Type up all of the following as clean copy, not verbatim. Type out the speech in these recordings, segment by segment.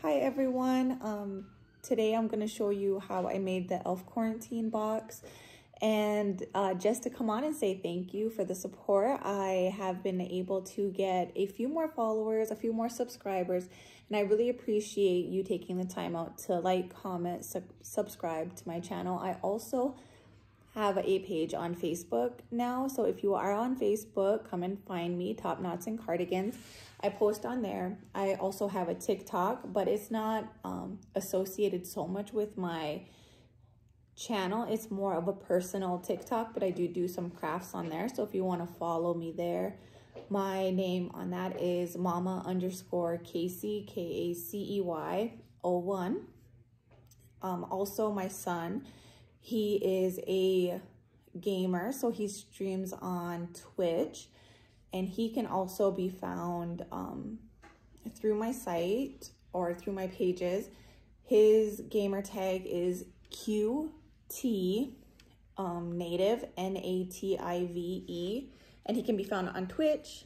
Hi everyone. Today I'm going to show you how I made the e.l.f. quarantine box, and just to come on and say thank you for the support. I have been able to get a few more followers, a few more subscribers, and I really appreciate you taking the time out to like, comment, subscribe to my channel. I also have a page on Facebook now, so if you are on Facebook, come and find me, Top Knots and Cardigans. I post on there. I also have a TikTok, but it's not associated so much with my channel. It's more of a personal TikTok, but I do some crafts on there, so if you want to follow me there, my name on that is mama_Kacey, Kacey 01. Also my son, he is a gamer, so he streams on Twitch, and he can also be found through my site or through my pages. His gamer tag is QT Native, Native, and he can be found on Twitch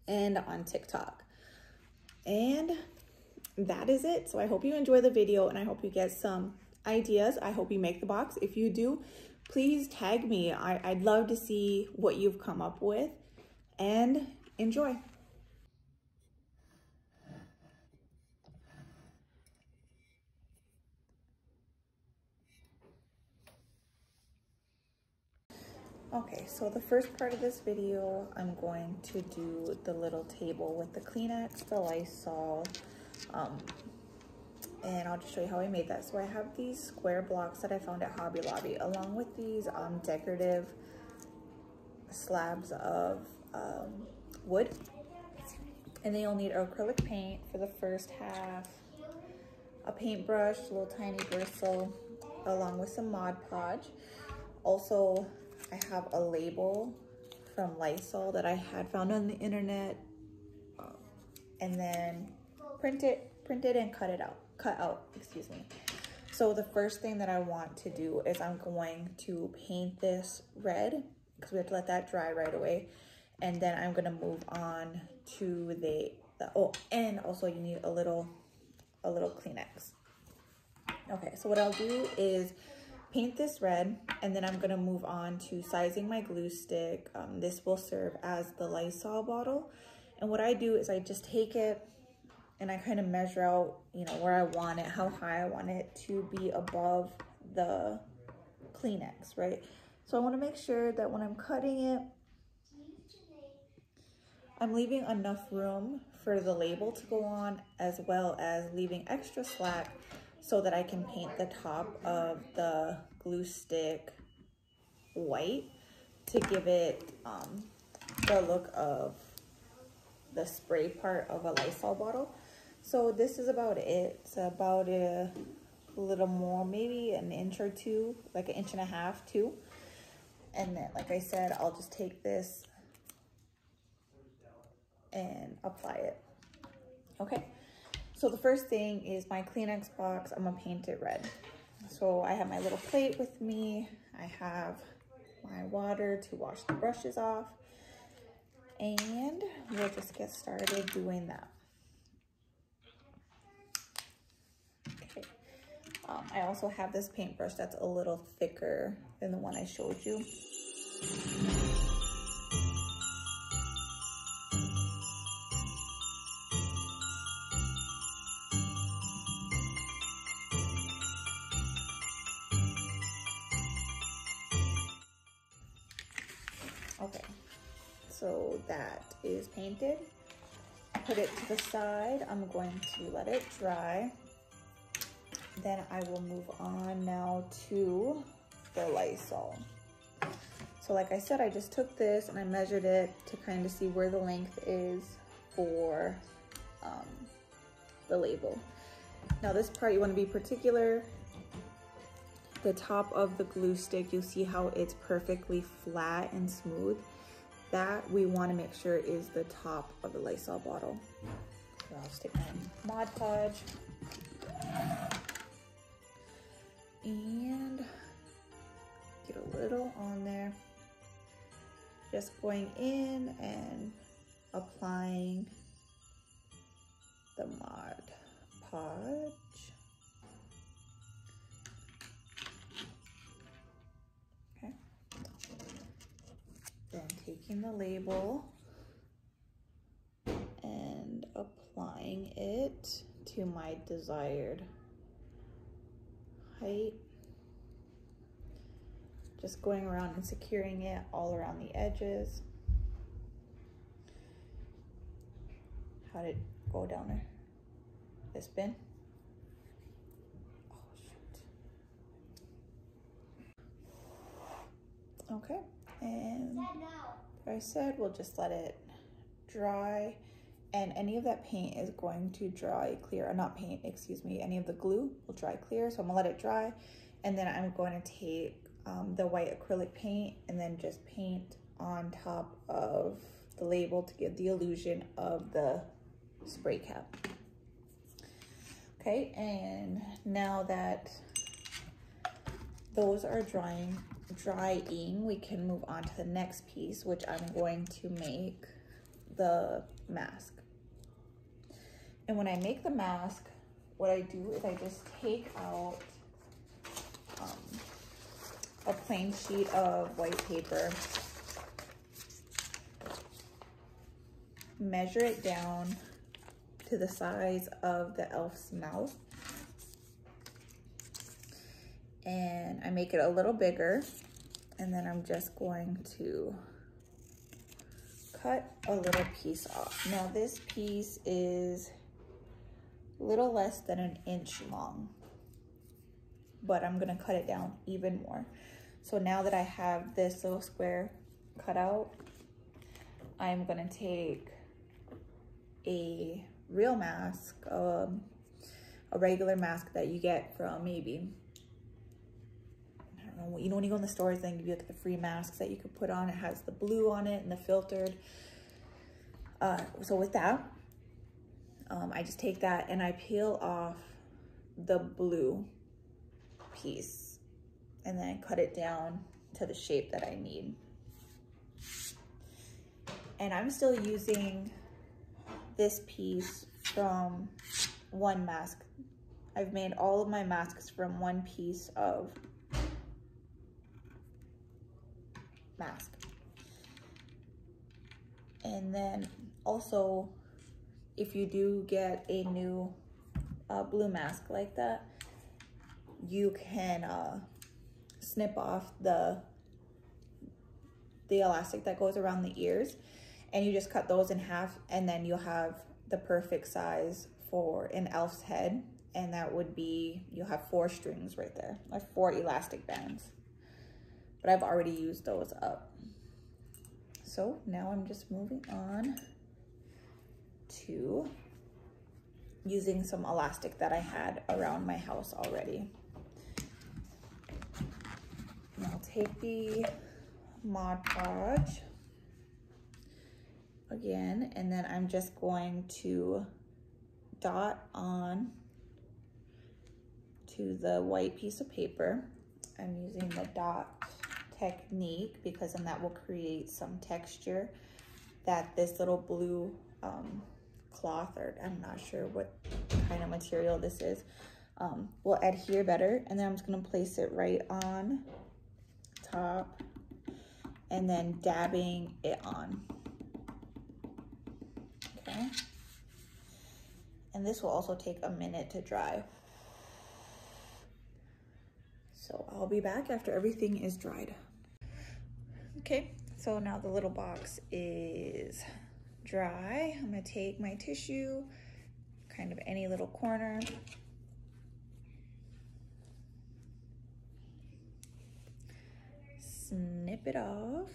and on TikTok. And that is it. So I hope you enjoy the video, and I hope you get some ideas. I hope you make the box. If you do, please tag me. I'd love to see what you've come up with, and enjoy. Okay, so the first part of this video, I'm going to do the little table with the Kleenex, the Lysol, and I'll just show you how I made that. So I have these square blocks that I found at Hobby Lobby, along with these decorative slabs of wood. And then you'll need acrylic paint for the first half, a paintbrush, a little tiny bristle, along with some Mod Podge. Also, I have a label from Lysol that I had found on the internet, and then print it and cut out, excuse me. So the first thing that I want to do is I'm going to paint this red, because we have to let that dry right away. And then I'm gonna move on to oh, and also you need a little Kleenex. Okay, so what I'll do is paint this red, and then I'm gonna move on to sizing my glue stick. This will serve as the Lysol bottle. And what I do is I just take it and I kind of measure out, you know, where I want it, how high I want it to be above the Kleenex, right? So I want to make sure that when I'm cutting it, I'm leaving enough room for the label to go on, as well as leaving extra slack so that I can paint the top of the glue stick white to give it the look of the spray part of a Lysol bottle. So this is about it. It's about a little more, maybe an inch or two, like an inch and a half too. And then, like I said, I'll just take this and apply it. Okay, so the first thing is my Kleenex box. I'm gonna paint it red. So I have my little plate with me. I have my water to wash the brushes off, and we'll just get started doing that. Okay. I also have this paintbrush that's a little thicker than the one I showed you. Okay, so that is painted. Put it to the side. I'm going to let it dry. Then I will move on now to the Lysol. So like I said, I just took this and I measured it to kind of see where the length is for the label. Now this part you want to be particular. The top of the glue stick, you'll see how it's perfectly flat and smooth. That we want to make sure is the top of the Lysol bottle. So I'll stick my Mod Podge and get a little on there. Just going in and applying the Mod Podge. Okay. Then taking the label and applying it to my desired height. Just going around and securing it all around the edges. How did it go down there? This bin? Oh, shoot. Okay, and like I said, we'll just let it dry, and any of that paint is going to dry clear, or not paint, excuse me, any of the glue will dry clear. So I'm gonna let it dry, and then I'm going to take the white acrylic paint and then just paint on top of the label to give the illusion of the spray cap. Okay, and now that those are drying, we can move on to the next piece, which I'm going to make the mask. And when I make the mask, what I do is I just take out a plain sheet of white paper, measure it down to the size of the elf's mouth, and I make it a little bigger, and then I'm just going to cut a little piece off. Now this piece is a little less than an inch long, but I'm gonna cut it down even more. So now that I have this little square cut out, I'm gonna take a real mask, a regular mask that you get from maybe, I don't know, you know when you go in the stores, then give you like the free masks that you could put on. It has the blue on it and the filtered. So with that, I just take that and I peel off the blue piece and then cut it down to the shape that I need. And I'm still using this piece from one mask. I've made all of my masks from one piece of mask. And then also, if you do get a new blue mask like that, you can snip off the elastic that goes around the ears, and you just cut those in half, and then you'll have the perfect size for an elf's head. And that would be, you'll have 4 strings right there, like 4 elastic bands. But I've already used those up. So now I'm just moving on to using some elastic that I had around my house already. And I'll take the Mod Podge again, and then I'm just going to dot on to the white piece of paper. I'm using the dot technique because then that will create some texture that this little blue cloth, or I'm not sure what kind of material this is, will adhere better. And then I'm just gonna place it right on top and then dabbing it on. Okay. And this will also take a minute to dry. So I'll be back after everything is dried. Okay, so now the little box is dry. I'm gonna take my tissue, kind of any little corner, snip it off.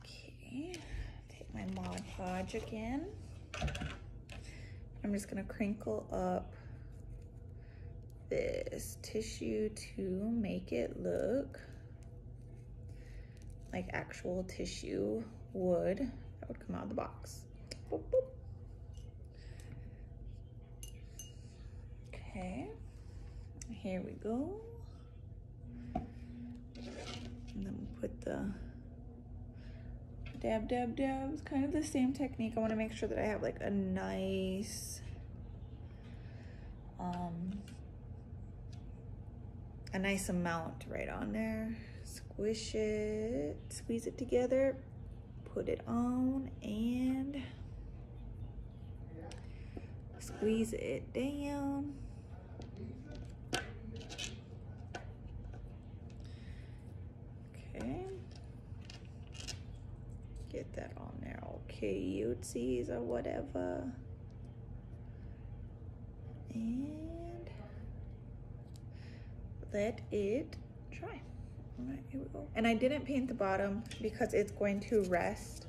Okay, take my Mod Podge again. I'm just gonna crinkle up this tissue to make it look like actual tissue would, that would come out of the box. Boop, boop. Okay, here we go. And then we'll put the Dab, dab, dab. It's kind of the same technique. I want to make sure that I have like a nice amount right on there. Squish it, squeeze it together, put it on, and squeeze it down. Okay. Get that on there. Okay, Utsies or whatever. And let it dry. All right, here we go. And I didn't paint the bottom because it's going to rest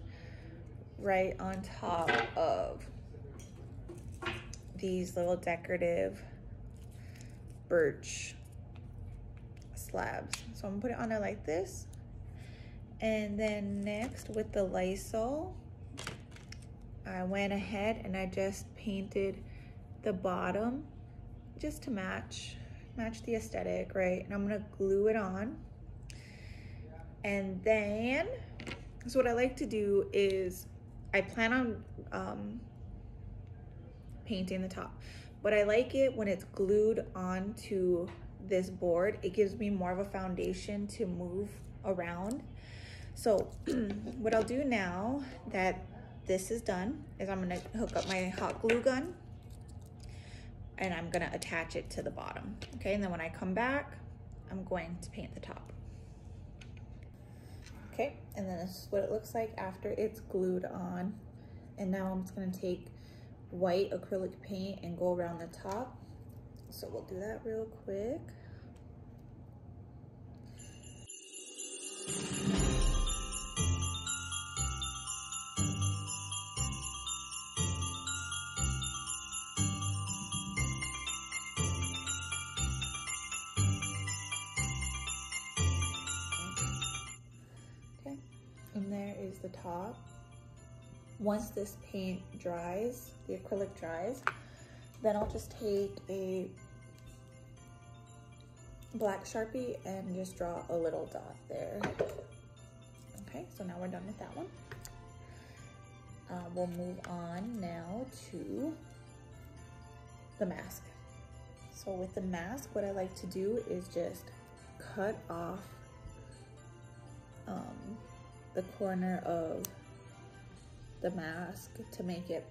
right on top of these little decorative birch slabs. So I'm gonna put it on there like this. And then next with the Lysol, I went ahead and I just painted the bottom just to match the aesthetic, right? And I'm gonna glue it on. And then, so what I like to do is, I plan on painting the top, but I like it when it's glued onto this board. It gives me more of a foundation to move around. So what I'll do now that this is done is I'm gonna hook up my hot glue gun and I'm gonna attach it to the bottom. Okay, and then when I come back, I'm going to paint the top. Okay, and then this is what it looks like after it's glued on. And now I'm just gonna take white acrylic paint and go around the top. So we'll do that real quick. Okay, and there is the top. Once this paint dries, the acrylic dries, then I'll just take a black Sharpie and just draw a little dot there. Okay, so now we're done with that one. We'll move on now to the mask. So with the mask, what I like to do is just cut off the corner of the mask to make it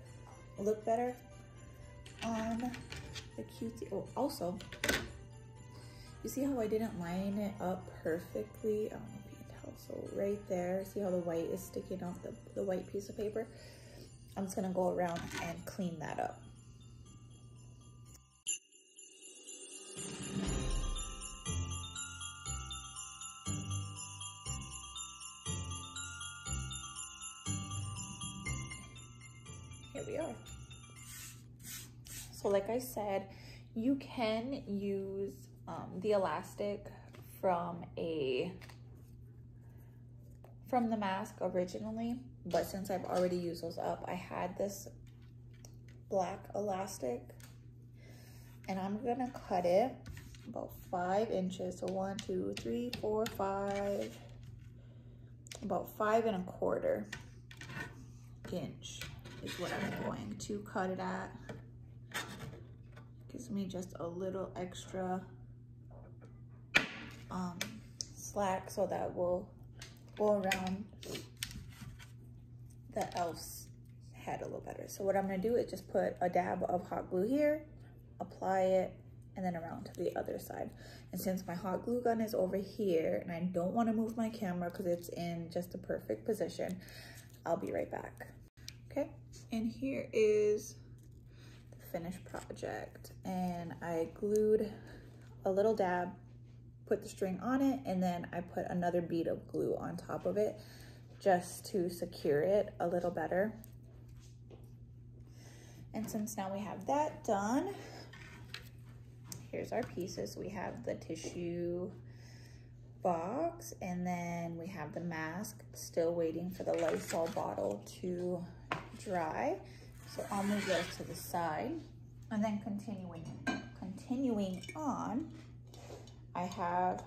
look better on the cutie. Oh, also, you see how I didn't line it up perfectly? I don't know if you can tell. So right there, see how the white is sticking off the white piece of paper? I'm just gonna go around and clean that up. Here we are. So like I said, you can use the elastic from the mask originally, but since I've already used those up, I had this black elastic and I'm gonna cut it about 5 inches. So 1, 2, 3, 4, 5, about 5 1/4 inch is what I'm going to cut it at. Gives me just a little extra slack so that will go around the elf's head a little better. So what I'm gonna do is just put a dab of hot glue here, apply it, and then around to the other side. And since my hot glue gun is over here and I don't want to move my camera because it's in just a perfect position, I'll be right back. Okay, and here is the finished project. And I glued a little dab, put the string on it, and then I put another bead of glue on top of it just to secure it a little better. And since now we have that done, here's our pieces. We have the tissue box, and then we have the mask, still waiting for the Lysol bottle to dry. So I'll move those to the side. And then continuing on, I have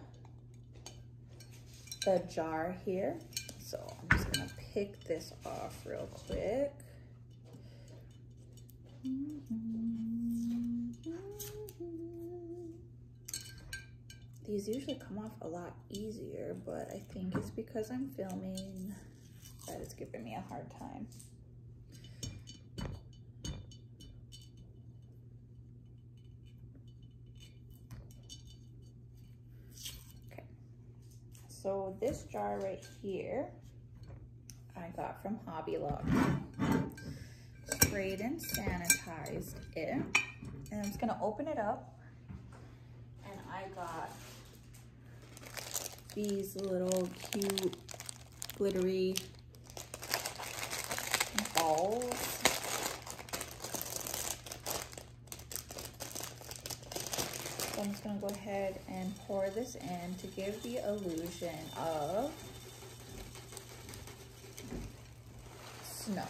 the jar here. So I'm just gonna take this off real quick. These usually come off a lot easier, but I think it's because I'm filming that it's giving me a hard time. Okay, so this jar right here, I got from Hobby Lobby. Sprayed and sanitized it. And I'm just gonna open it up. And I got these little cute glittery balls. So I'm just gonna go ahead and pour this in to give the illusion of snow.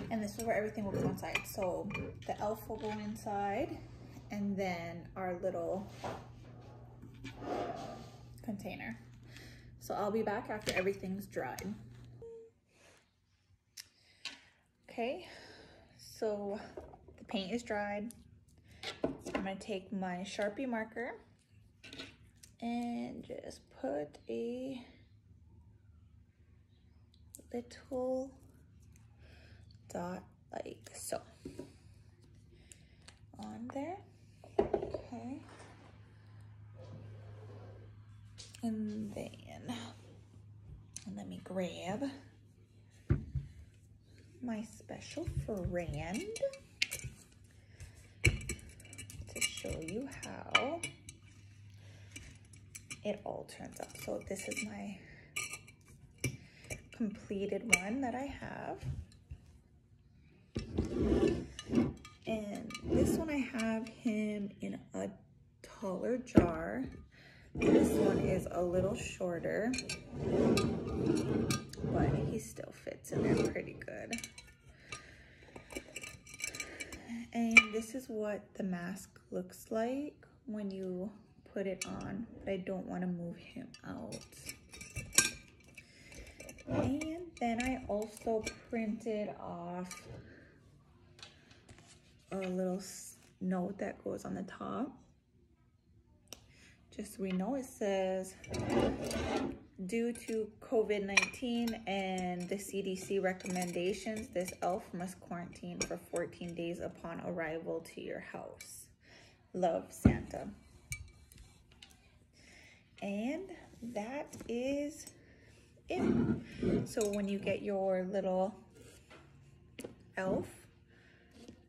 And this is where everything will go inside. So the elf will go inside, and then our little container. So I'll be back after everything's dried. Okay, so the paint is dried. I'm gonna take my Sharpie marker and just put a little dot like so on there. Okay, and then let me grab my special friend to show you how it all turns out. So this is my completed one that I have. And this one I have him in a taller jar. This one is a little shorter, but he still fits in there pretty good. And this is what the mask looks like when you put it on, but I don't want to move him out. And then I also printed off a little note that goes on the top. Just so we know, it says, due to COVID-19 and the CDC recommendations, this elf must quarantine for 14 days upon arrival to your house. Love, Santa. And that is it. So when you get your little elf,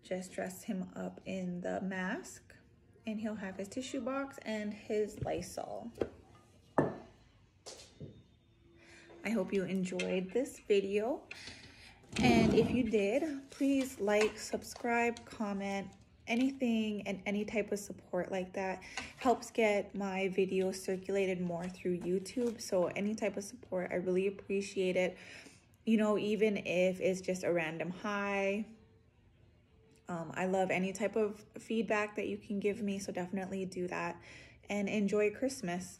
just dress him up in the mask, and he'll have his tissue box and his Lysol. I hope you enjoyed this video. And if you did, please like, subscribe, comment, anything and any type of support like that helps get my videos circulated more through YouTube. So any type of support, I really appreciate it. You know, even if it's just a random hi. I love any type of feedback that you can give me, so definitely do that. And enjoy Christmas.